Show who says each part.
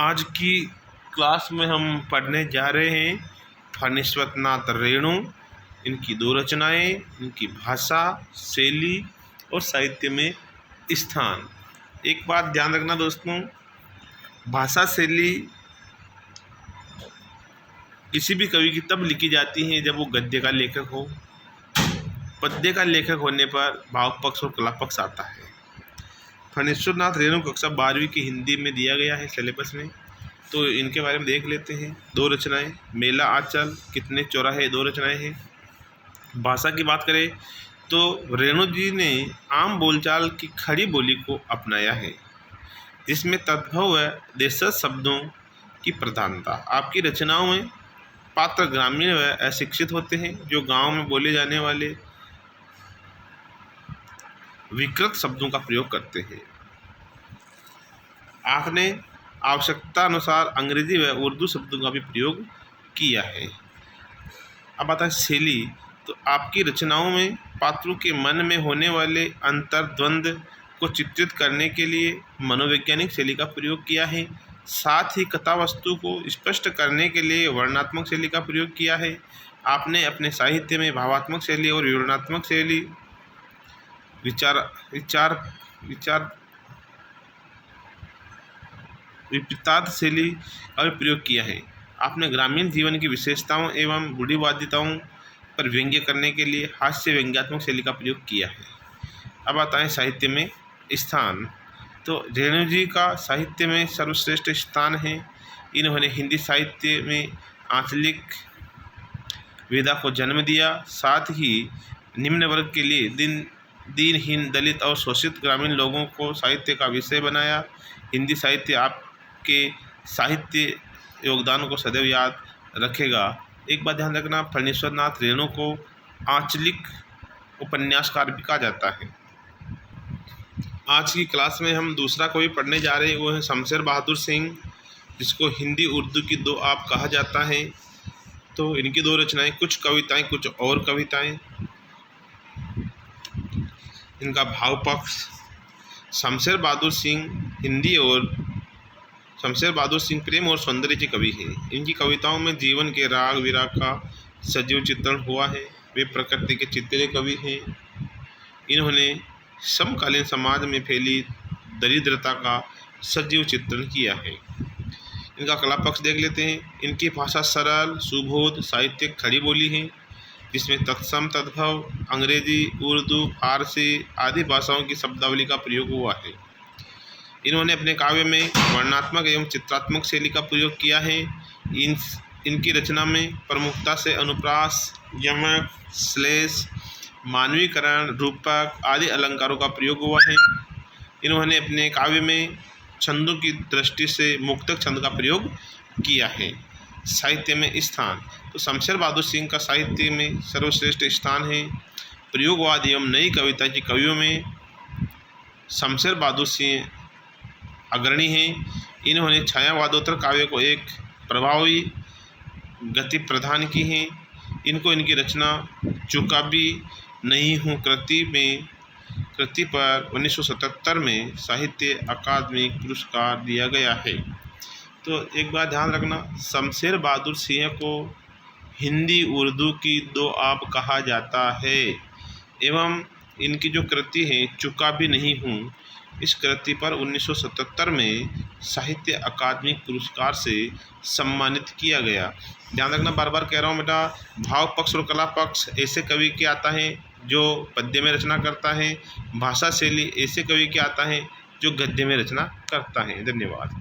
Speaker 1: आज की क्लास में हम पढ़ने जा रहे हैं फणीश्वर नाथ रेणु, इनकी दो रचनाएं, इनकी भाषा, शैली और साहित्य में स्थान। एक बात ध्यान रखना दोस्तों, भाषा शैली किसी भी कवि की तब लिखी जाती है जब वो गद्य का लेखक हो। पद्य का लेखक होने पर भाव पक्ष और कला पक्ष आता है। फणीश्वर नाथ रेणु कक्षा 12वीं की हिंदी में दिया गया है सिलेबस में, तो इनके बारे में देख लेते हैं। दो रचनाएं, मेला आंचल, कितने चौराहे, दो रचनाएं हैं। भाषा की बात करें तो रेणु जी ने आम बोलचाल की खड़ी बोली को अपनाया है, जिसमें तद्भव व देशज शब्दों की प्रधानता। आपकी रचनाओं में पात्र ग्रामीण व अशिक्षित होते हैं, जो गांव में बोले जाने वाले विकृत शब्दों का प्रयोग करते हैं। आपने आवश्यकता अनुसार अंग्रेजी व उर्दू शब्दों का भी प्रयोग किया है। अब आता है शैली, तो आपकी रचनाओं में पात्रों के मन में होने वाले अंतर्द्वंद को चित्रित करने के लिए मनोवैज्ञानिक शैली का प्रयोग किया है। साथ ही कथा वस्तु को स्पष्ट करने के लिए वर्णनात्मक शैली का प्रयोग किया है। आपने अपने साहित्य में भावात्मक शैली और विवरणात्मक शैली, विपिताद शैली का भी प्रयोग किया है। आपने ग्रामीण जीवन की विशेषताओं एवं रूढ़िवादिताओं पर व्यंग्य करने के लिए हास्य व्यंग्यात्मक शैली का प्रयोग किया है। अब आता है साहित्य में स्थान, तो रेणु जी का साहित्य में सर्वश्रेष्ठ स्थान है। इन्होंने हिंदी साहित्य में आंचलिक विधा को जन्म दिया, साथ ही निम्न वर्ग के लिए दीनहीन, दलित और शोषित ग्रामीण लोगों को साहित्य का विषय बनाया। हिंदी साहित्य आपके साहित्य योगदान को सदैव याद रखेगा। एक बात ध्यान रखना, फणीश्वर नाथ रेणु को आंचलिक उपन्यासकार भी कहा जाता है। आज की क्लास में हम दूसरा कवि पढ़ने जा रहे हैं, वो है शमशेर बहादुर सिंह, जिसको हिंदी उर्दू की दो आप कहा जाता है। तो इनकी दो रचनाएं, कुछ कविताएं कुछ और कविताएं। इनका भाव पक्ष, शमशेर बहादुर सिंह हिंदी और शमशेर बहादुर सिंह प्रेम और सौंदर्य के कवि हैं। इनकी कविताओं में जीवन के राग विराग का सजीव चित्रण हुआ है। वे प्रकृति के चित्रे कवि हैं। इन्होंने समकालीन समाज में फैली दरिद्रता का सजीव चित्रण किया है। इनका कला पक्ष देख लेते हैं। इनकी भाषा सरल, सुबोध, साहित्यिक खड़ी बोली है, जिसमें तत्सम, तद्भव, अंग्रेजी, उर्दू, फारसी आदि भाषाओं की शब्दावली का प्रयोग हुआ है। इन्होंने अपने काव्य में वर्णनात्मक एवं चित्रात्मक शैली का प्रयोग किया है। इनकी रचना में प्रमुखता से अनुप्रास, यमक, श्लेष, मानवीकरण, रूपक आदि अलंकारों का प्रयोग हुआ है। इन्होंने अपने काव्य में छंदों की दृष्टि से मुक्तक छंद का प्रयोग किया है। साहित्य में स्थान, तो शमशेर बहादुर सिंह का साहित्य में सर्वश्रेष्ठ स्थान है। प्रयोगवाद एवं नई कविता के कवियों में शमशेर बहादुर सिंह अग्रणी हैं। इन्होंने छायावादोत्तर काव्य को एक प्रभावी गति प्रदान की है। इनको इनकी रचना चूका भी नहीं हूँ कृति पर 1977 में साहित्य अकादमी पुरस्कार दिया गया है। तो एक बात ध्यान रखना, शमशेर बहादुर सिंह को हिंदी उर्दू की दो आप कहा जाता है एवं इनकी जो कृति है चूका भी नहीं हूँ, इस कृति पर 1977 में साहित्य अकादमी पुरस्कार से सम्मानित किया गया। ध्यान रखना, बार बार कह रहा हूँ बेटा, भाव पक्ष और कला पक्ष ऐसे कवि के आता है जो पद्य में रचना करता है। भाषा शैली ऐसे कवि के आता है जो गद्य में रचना करता है। धन्यवाद।